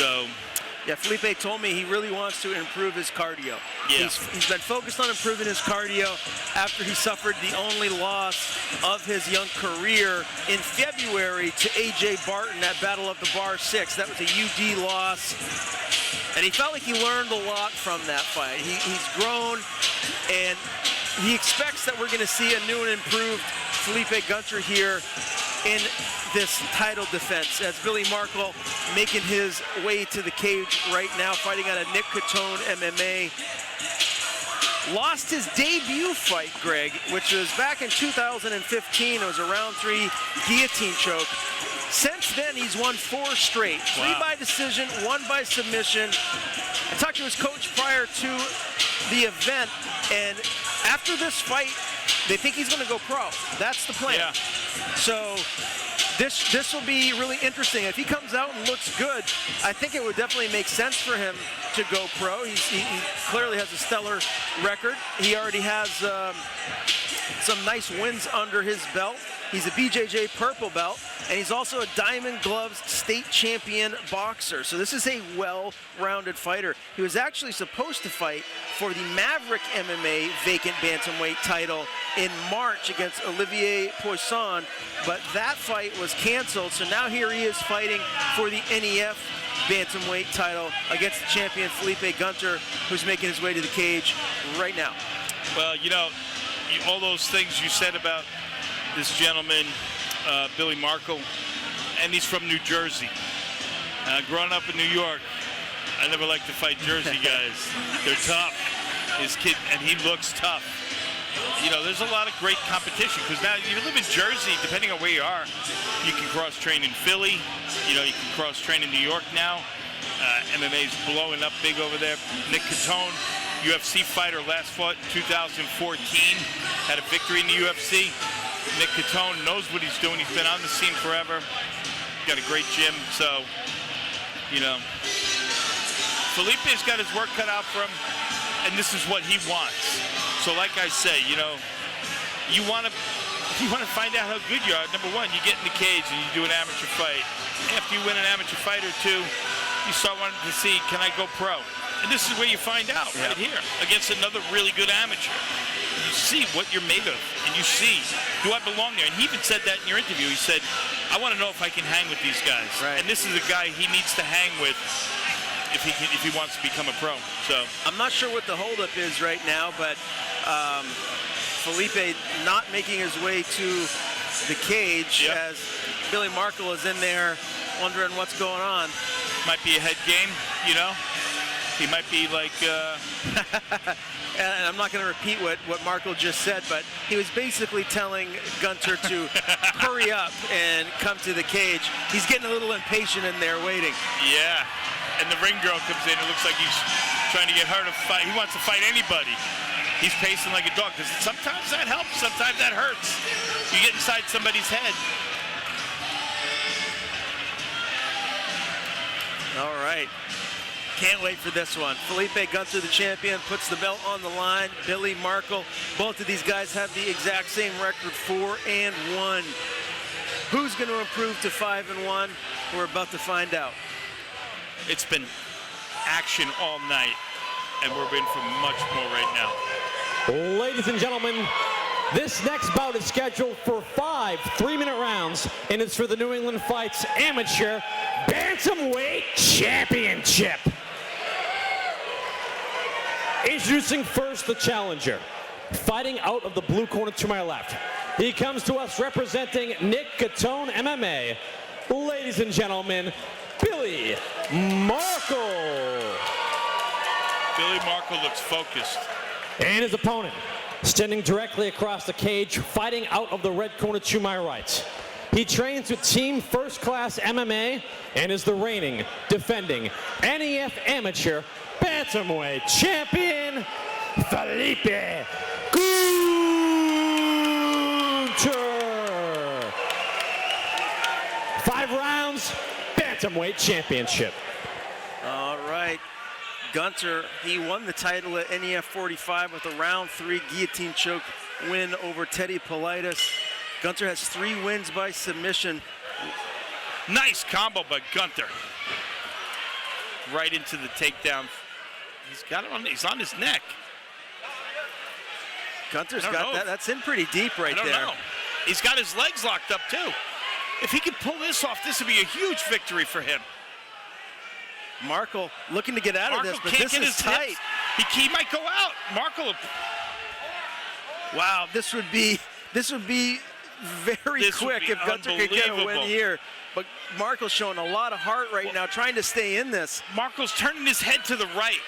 So. Yeah, Felipe told me he really wants to improve his cardio. Yeah. He's been focused on improving his cardio after he suffered the only loss of his young career in February to A.J. Barton at Battle of the Bar 6. That was a UD loss. And he felt like he learned a lot from that fight. He's grown, and he expects that we're going to see a new and improved Felipe Gunter here in this title defense, as Billy Markle making his way to the cage right now, fighting out of Nick Catone MMA. Lost his debut fight, Greg, which was back in 2015. It was a round 3 guillotine choke. Since then, he's won 4 straight. 3 by decision, 1 by submission. I talked to his coach prior to the event, and after this fight, they think he's going to go pro. That's the plan. Yeah. So this will be really interesting. If he comes out and looks good, I think it would definitely make sense for him to go pro. He clearly has a stellar record. He already has some nice wins under his belt. He's a BJJ purple belt, and he's also a Diamond Gloves state champion boxer. So this is a well-rounded fighter. He was actually supposed to fight for the Maverick MMA vacant bantamweight title in March against Olivier Poisson, but that fight was canceled. So now here he is fighting for the NEF bantamweight title against the champion Felipe Gunter, who's making his way to the cage right now. Well, you know, all those things you said about this gentleman, Billy Markle, and he's from New Jersey. Growing up in New York, I never liked to fight Jersey guys. They're tough. His kid, and he looks tough. You know, there's a lot of great competition, because now you live in Jersey, depending on where you are, you can cross-train in Philly. You know, you can cross-train in New York now. MMA's blowing up big over there. Nick Catone, UFC fighter, last fought in 2014, had a victory in the UFC. Nick Catone knows what he's doing. He's been on the scene forever. Got a great gym, so, you know. Felipe's got his work cut out for him, and this is what he wants. So like I say, you know, you want to find out how good you are. Number one, you get in the cage and you do an amateur fight. After you win an amateur fight or two, you start wanting to see, can I go pro? And this is where you find out, right here, against another really good amateur. You see what you're made of, and you see, do I belong there? And he even said that in your interview. He said, I want to know if I can hang with these guys. Right. And this is a guy he needs to hang with if he wants to become a pro. So I'm not sure what the holdup is right now, but Felipe not making his way to the cage as Billy Markle is in there wondering what's going on. Might be a head game, you know? He might be like... And I'm not going to repeat what Markle just said, but he was basically telling Gunter to hurry up and come to the cage. He's getting a little impatient in there waiting. Yeah, and the ring girl comes in. It looks like he's trying to get her to fight. He wants to fight anybody. He's pacing like a dog, because sometimes that helps, sometimes that hurts. You get inside somebody's head. All right. Can't wait for this one. Felipe Gunter, the champion, puts the belt on the line. Billy Markle. Both of these guys have the exact same record, 4-1. Who's going to improve to 5-1? We're about to find out. It's been action all night, and we're in for much more right now. Ladies and gentlemen, this next bout is scheduled for 5 3-minute rounds, and it's for the New England Fights Amateur Bantamweight Championship. Introducing first the challenger, fighting out of the blue corner to my left. He comes to us representing Nick Catone MMA. Ladies and gentlemen, Billy Markle. Billy Markle looks focused. And his opponent, standing directly across the cage, fighting out of the red corner to my right. He trains with Team First Class MMA and is the reigning, defending NEF Amateur Bantamweight Champion, Felipe Gunter. 5 rounds, Bantamweight Championship. All right. Gunter, he won the title at NEF 45 with a round 3 guillotine choke win over Teddy Politis. Gunter has 3 wins by submission. Nice combo by Gunter. right into the takedown. He's got it on. He's on his neck. Gunter's got that. That's in pretty deep right there. I don't know. He's got his legs locked up too. If he could pull this off, this would be a huge victory for him. Markle looking to get out of this, but can't this get is his tight. Hips. He might go out. Markle. Wow, this would be very quick if Gunter could get a win here. But Markle's showing a lot of heart right now, trying to stay in this. Markle's turning his head to the right.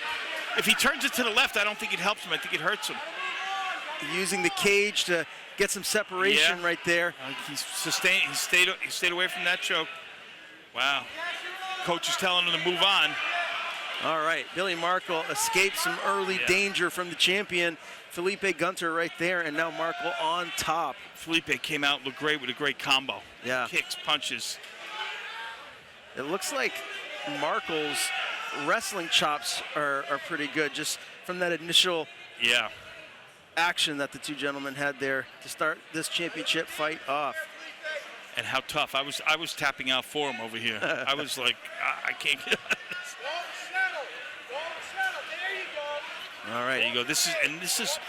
If he turns it to the left, I don't think it helps him. I think it hurts him. Using the cage to get some separation right there. He stayed away from that choke. Wow. Coach is telling him to move on. All right, Billy Markle escaped some early danger from the champion, Felipe Gunter, right there, and now Markle on top. Felipe came out, looked great with a great combo. Yeah. Kicks, punches. It looks like Markle's wrestling chops are pretty good, just from that initial action that the two gentlemen had there to start this championship fight off. And how tough. I was tapping out for him over here. I was like, I can't get out of this. All right. There you go. This is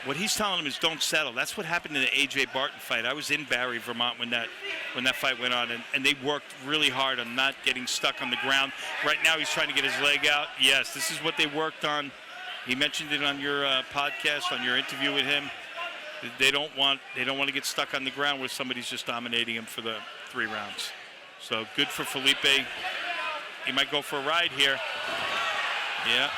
what he's telling him is don't settle. That's what happened in the AJ Barton fight. I was in Barry, Vermont when that fight went on, and they worked really hard on not getting stuck on the ground. Right now he's trying to get his leg out. Yes, this is what they worked on. He mentioned it on your podcast, on your interview with him. They don't want to get stuck on the ground where somebody's just dominating him for the 3 rounds. So good for Felipe. He might go for a ride here. Yeah.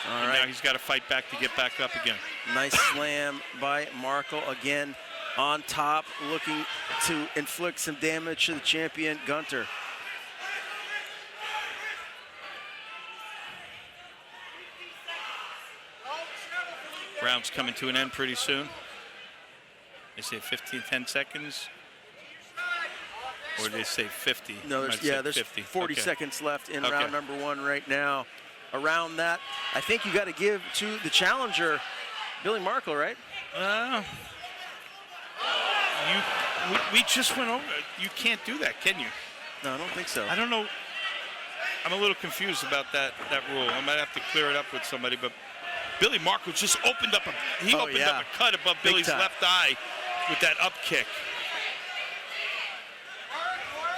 All right. Now he's got to fight back to get back up again. Nice slam by Markle again on top, looking to inflict some damage to the champion, Gunter. Round's coming to an end pretty soon. They say 10 seconds. Or they say 50. No, there's 40 seconds left in round number 1 right now. Around that, I think you got to give to the challenger, Billy Markle, right? We just went over. You can't do that, can you? No, I don't think so. I don't know. I'm a little confused about that rule. I might have to clear it up with somebody, but Billy Markle just opened up a cut above Billy's left eye with that up kick.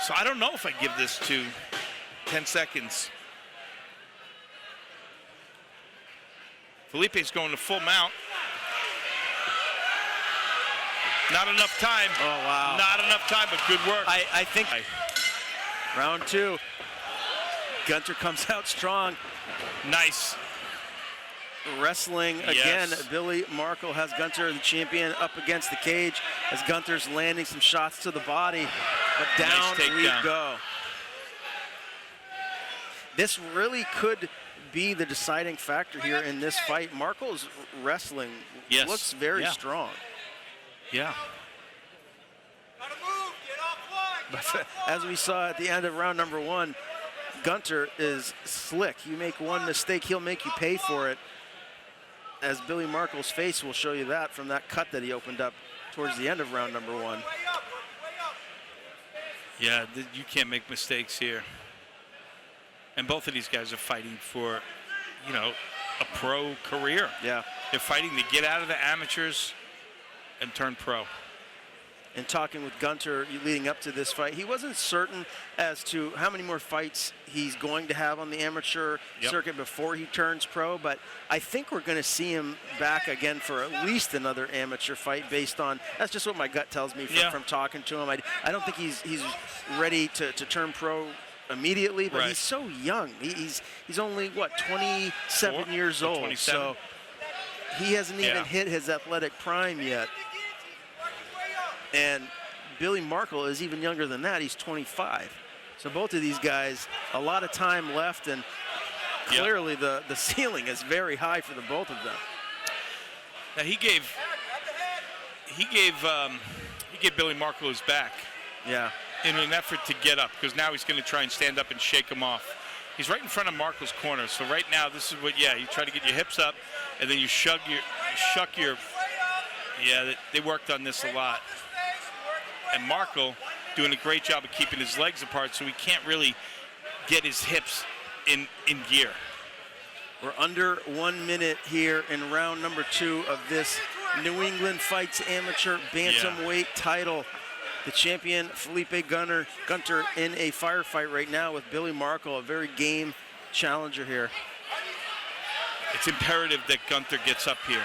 So I don't know if I give this to 10 seconds. Felipe's going to full mount. Not enough time. Oh, wow. Not enough time, but good work. I think round 2. Gunter comes out strong. Nice. Wrestling again. Billy Markle has Gunter, the champion, up against the cage as Gunter's landing some shots to the body. But down we go. This really could be the deciding factor here in this fight. Markle's wrestling looks very strong. Yeah. But as we saw at the end of round number 1, Gunter is slick. You make one mistake, he'll make you pay for it. As Billy Markle's face will show you that from that cut that he opened up towards the end of round number 1. Yeah, you can't make mistakes here. And both of these guys are fighting for, a pro career. Yeah. They're fighting to get out of the amateurs and turn pro. And talking with Gunter leading up to this fight, he wasn't certain as to how many more fights he's going to have on the amateur circuit before he turns pro, but I think we're going to see him back again for at least another amateur fight based on, that's just what my gut tells me from talking to him. I don't think he's ready to turn pro immediately, but he's so young. He's only, 27 years old. 27. So he hasn't even hit his athletic prime yet. And Billy Markle is even younger than that. He's 25. So both of these guys, a lot of time left, and clearly the ceiling is very high for the both of them. Now he gave Billy Markle his back. Yeah. In an effort to get up, because now he's going to try and stand up and shake him off. He's right in front of Markle's corner. So right now, this is what, you try to get your hips up, and then you shuck your. Yeah, they worked on this a lot. And Markle doing a great job of keeping his legs apart, so he can't really get his hips in gear. We're under 1 minute here in round number 2 of this New England Fights Amateur Bantamweight title. The champion, Felipe Gunter in a firefight right now with Billy Markle, a very game challenger here. It's imperative that Gunter gets up here.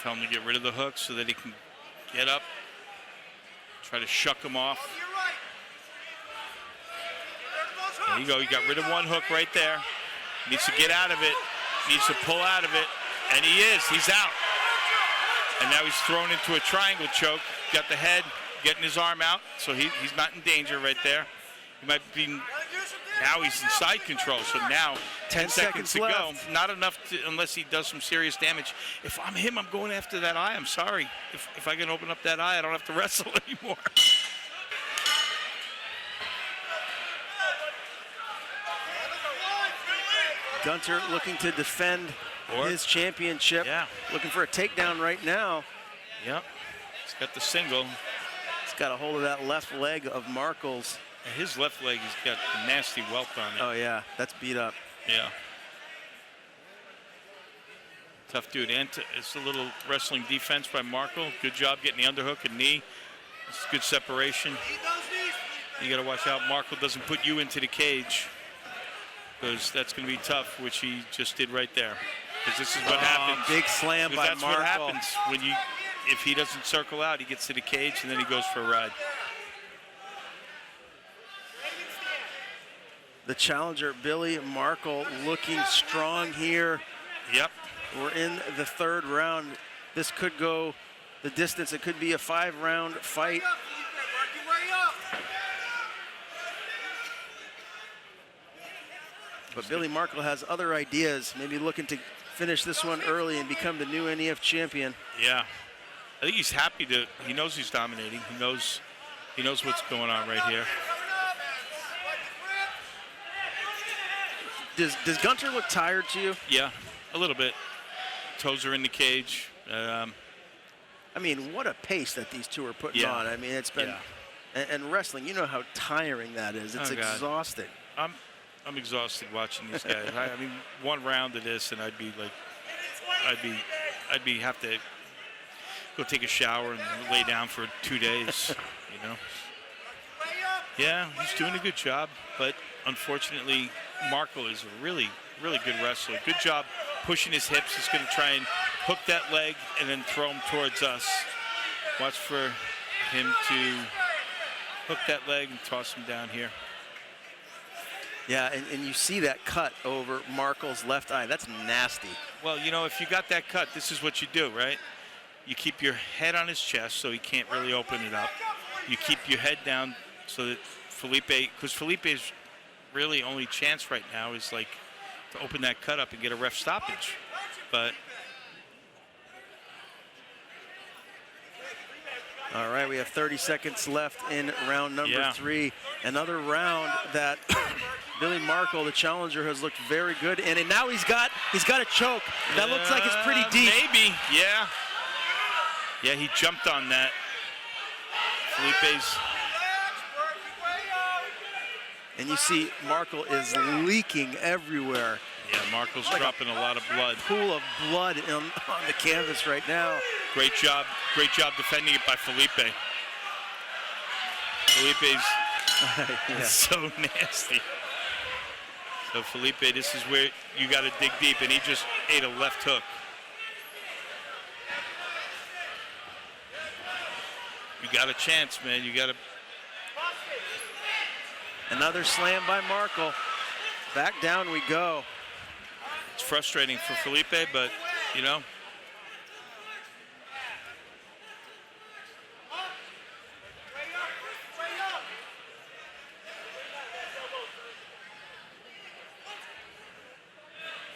Tell him to get rid of the hook so that he can get up, try to shuck him off. There you go, he got rid of one hook right there. Needs to get out of it, needs to pull out of it, and he is, he's out. And now he's thrown into a triangle choke, got the head, getting his arm out, so he's not in danger right there. He might be, now he's in side control, so now 10 seconds to go. Not enough unless he does some serious damage. If I'm him, I'm going after that eye, I'm sorry. If I can open up that eye, I don't have to wrestle anymore. Gunter looking to defend his championship. Yeah. Looking for a takedown right now. Yep. He's got the single. He's got a hold of that left leg of Markle's. And his left leg has got a nasty welt on it. Oh, yeah. That's beat up. Yeah. Tough dude. And it's a little wrestling defense by Markle. Good job getting the underhook and knee. It's good separation. You got to watch out Markle doesn't put you into the cage, because that's going to be tough, which he just did right there. Because this is what happens. Big slam by that's Markle. That's what happens when if he doesn't circle out, he gets to the cage and then he goes for a ride. The challenger, Billy Markle, looking strong here. Yep. We're in the 3rd round. This could go the distance. It could be a 5-round fight. But Billy Markle has other ideas, maybe looking to finish this one early and become the new NEF champion. Yeah. I think he's happy to, he knows he's dominating. He knows what's going on right here. Does Gunter look tired to you? Yeah, a little bit. Toes are in the cage. I mean, what a pace that these two are putting Yeah. on. I mean, it's been, and wrestling, you know how tiring that is. It's exhausting. I'm exhausted watching these guys. I mean, one round of this, and I'd be like, have to go take a shower and lay down for 2 days. You know. Yeah, he's doing a good job, but unfortunately, Markle is a really, really good wrestler. Good job pushing his hips. He's going to try and hook that leg and then throw him towards us. Watch for him to hook that leg and toss him down here. Yeah, and you see that cut over Markle's left eye. That's nasty. Well, you know, if you got that cut, this is what you do, right? You keep your head on his chest so he can't really open it up. You keep your head down so that Felipe, because Felipe's really only chance right now is like to open that cut up and get a ref stoppage. But all right, we have 30 seconds left in round number 3. Another round that Billy Markle, the challenger, has looked very good in, and now he's got a choke. That looks like it's pretty deep. Maybe, yeah. Yeah, he jumped on that. Felipe's. And you see Markle is leaking everywhere. Yeah, Markle's like dropping a lot of blood. Pool of blood on the canvas right now. Great job defending it by Felipe. Felipe's so nasty. So Felipe, this is where you got to dig deep, and he just ate a left hook. You got a chance, man. You got to. Another slam by Markle. Back down we go. It's frustrating for Felipe, but, you know.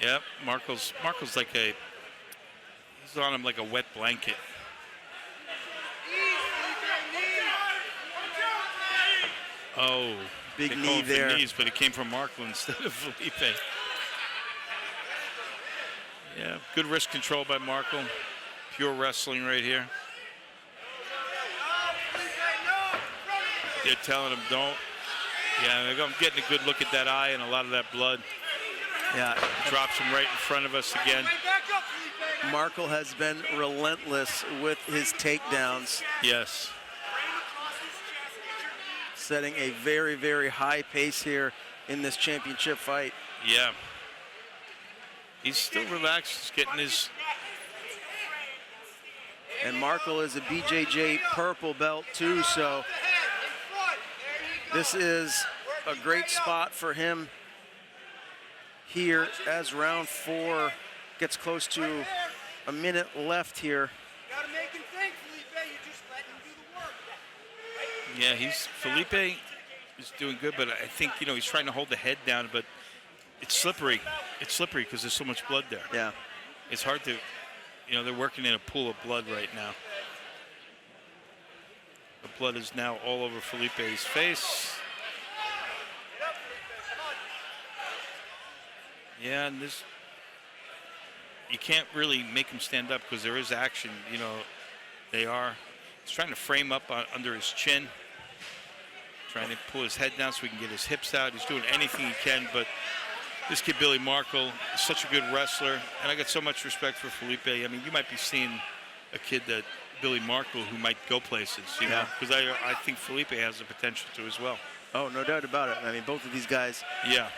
Yep, Markle's like he's on him like a wet blanket. Oh, big knee there. Knees, but it came from Markle instead of Felipe. Yeah, good wrist control by Markle. Pure wrestling right here. They're telling him don't Yeah, I'm getting a good look at that eye and a lot of that blood. Yeah. Drops him right in front of us again. Markle has been relentless with his takedowns. Yes. Setting a very, very high pace here in this championship fight. Yeah. He's still relaxed. He's getting his... And Markle is a BJJ purple belt too, so this is a great spot for him here as round 4 gets close to a minute left here. Yeah, Felipe is doing good, but I think, he's trying to hold the head down, but it's slippery. It's slippery because there's so much blood there. Yeah. It's hard to, they're working in a pool of blood right now. The blood is now all over Felipe's face. Yeah, and you can't really make him stand up because there is action. He's trying to frame up under his chin, trying to pull his head down so he can get his hips out. He's doing anything he can, but this kid, Billy Markle, is such a good wrestler, and I got so much respect for Felipe. I mean, you might be seeing a kid that Billy Markle who might go places, know, because I think Felipe has the potential to as well. Oh, no doubt about it. I mean, both of these guys. Yeah.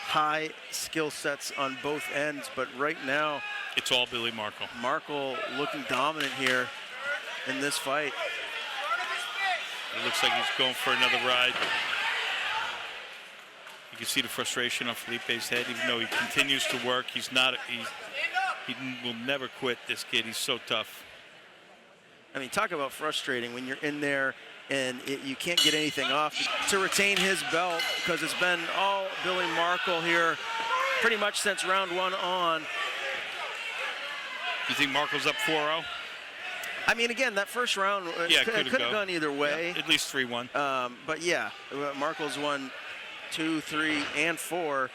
High skill sets on both ends, but right now it's all Billy Markle. Markle looking dominant here in this fight. It looks like he's going for another ride. You can see the frustration on Felipe's head, even though he continues to work. He will never quit, this kid. He's so tough. I mean, talk about frustrating when you're in there and you can't get anything off to retain his belt, because it's been all Billy Markle here pretty much since round 1 on. You think Markle's up 4-0? I mean, again, that first round could have gone either way. Yeah, at least 3-1. But yeah, Markle's won 2, 3, and 4.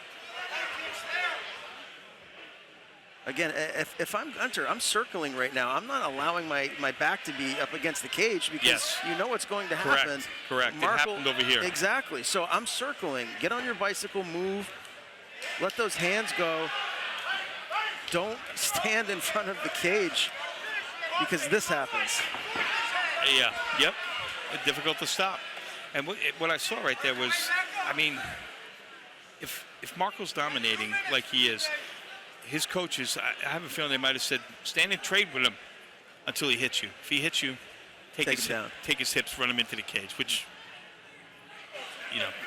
Again, if I'm Gunter, I'm circling right now. I'm not allowing my back to be up against the cage because you know what's going to happen. Correct. Markle, it happened over here. Exactly. So I'm circling. Get on your bicycle, move. Let those hands go. Don't stand in front of the cage because this happens. Yeah. Yep. Difficult to stop. And what I saw right there was, I mean, if Markle's dominating like he is, his coaches, I have a feeling they might have said, stand and trade with him until he hits you. If he hits you, take his hips, run him into the cage, which,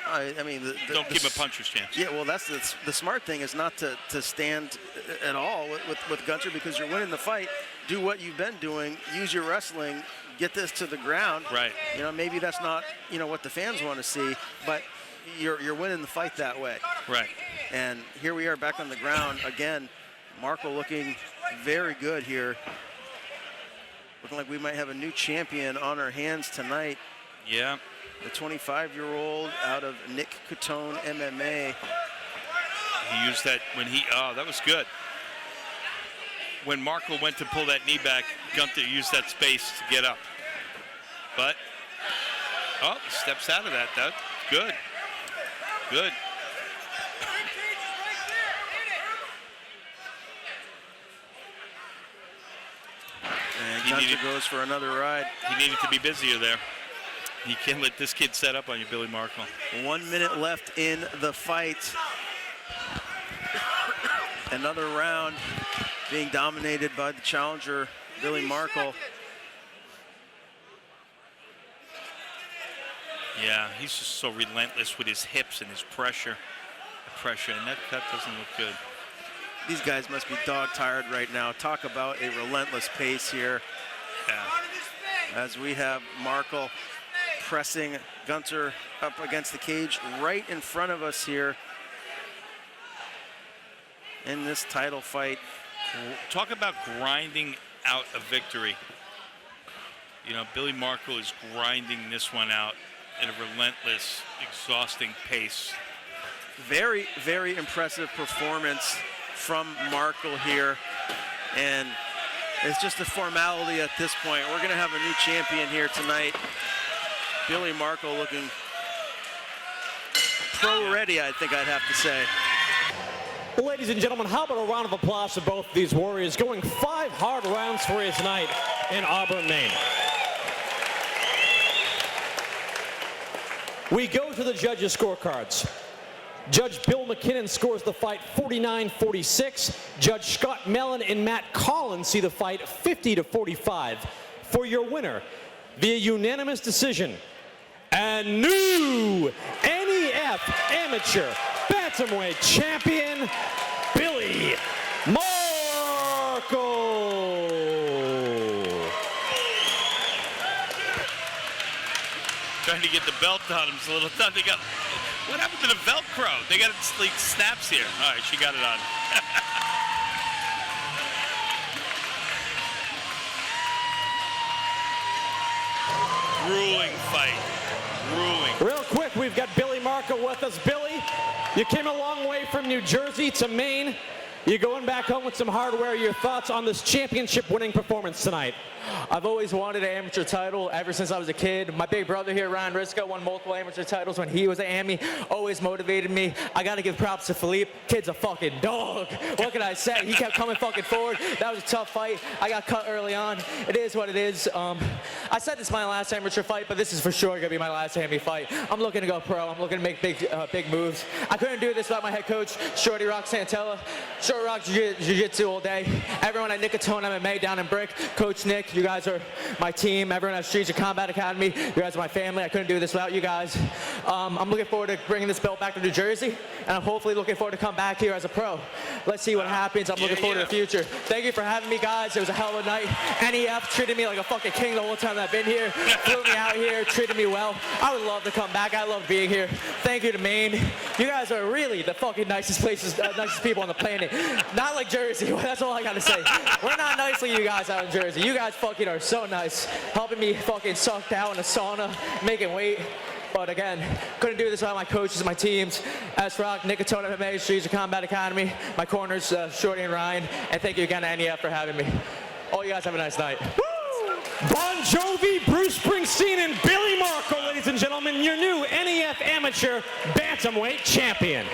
I mean, don't give him a puncher's chance. Yeah, well, that's the smart thing is not to stand at all with Gunter, because you're winning the fight. Do what you've been doing. Use your wrestling. Get this to the ground. Right. Maybe that's not, what the fans want to see, but you're winning the fight that way. Right. And here we are back on the ground again. Markle looking very good here. Looking like we might have a new champion on our hands tonight. Yeah. The 25-year-old out of Nick Cotone MMA. He used that when that was good. When Markle went to pull that knee back, Gunter used that space to get up. But, he steps out of that. That's good. Good. And Gunter goes for another ride. He needed to be busier there. You can't let this kid set up on you, Billy Markle. 1 minute left in the fight. Another round being dominated by the challenger, Billy Markle. Yeah, he's just so relentless with his hips and his pressure. And that doesn't look good. These guys must be dog-tired right now. Talk about a relentless pace here. Yeah. As we have Markle pressing Gunter up against the cage right in front of us here in this title fight. Talk about grinding out a victory. Billy Markle is grinding this one out at a relentless, exhausting pace. Very, very impressive performance from Markle here. And it's just a formality at this point. We're going to have a new champion here tonight. Billy Markle looking pro ready, I think I'd have to say. Ladies and gentlemen, how about a round of applause for both these warriors going 5 hard rounds for his night in Auburn, Maine. We go to the judges' scorecards. Judge Bill McKinnon scores the fight 49-46. Judge Scott Mellon and Matt Collins see the fight 50-45. For your winner, via unanimous decision, and new NEF Amateur Bantamweight Champion, Billy Markle. Trying to get the belt on him. It's a little tough. What happened to the Velcro? They got it like snaps here. All right, she got it on. Grueling fight. Grueling. Real quick, we've got Billy Markle with us. Billy, you came a long way from New Jersey to Maine. You're going back home with some hardware. Your thoughts on this championship-winning performance tonight? I've always wanted an amateur title ever since I was a kid. My big brother here, Ryan Risco, won multiple amateur titles when he was at AMI. Always motivated me. I got to give props to Felipe. Kid's a fucking dog. What can I say? He kept coming fucking forward. That was a tough fight. I got cut early on. It is what it is. I said this is my last amateur fight, but this is for sure going to be my last AMI fight. I'm looking to go pro. I'm looking to make big moves. I couldn't do this without my head coach, Shorty Rock Santella. Shorty Rock Jiu-Jitsu all day. Everyone at Nicotone MMA down in Brick. Coach Nick, you guys are my team. Everyone at Streets of Combat Academy, you guys are my family. I couldn't do this without you guys. I'm looking forward to bringing this belt back to New Jersey, and I'm hopefully looking forward to come back here as a pro. Let's see what happens. I'm looking forward to the future. Thank you for having me, guys. It was a hell of a night. NEF treated me like a fucking king the whole time I've been here. Flew me out here, treated me well. I would love to come back. I love being here. Thank you to Maine. You guys are really the fucking nicest people on the planet. Not like Jersey. That's all I gotta say. We're not nice like you guys out in Jersey. You guys fucking are so nice. Helping me fucking sucked out in a sauna, making weight. But again, couldn't do this without my coaches and my teams. S-Rock, Nicotone MMA, Streets of Combat Academy, my corners, Shorty and Ryan. And thank you again to NEF for having me. All you guys have a nice night. Woo! Bon Jovi, Bruce Springsteen, and Billy Markle, ladies and gentlemen, your new NEF Amateur Bantamweight Champion.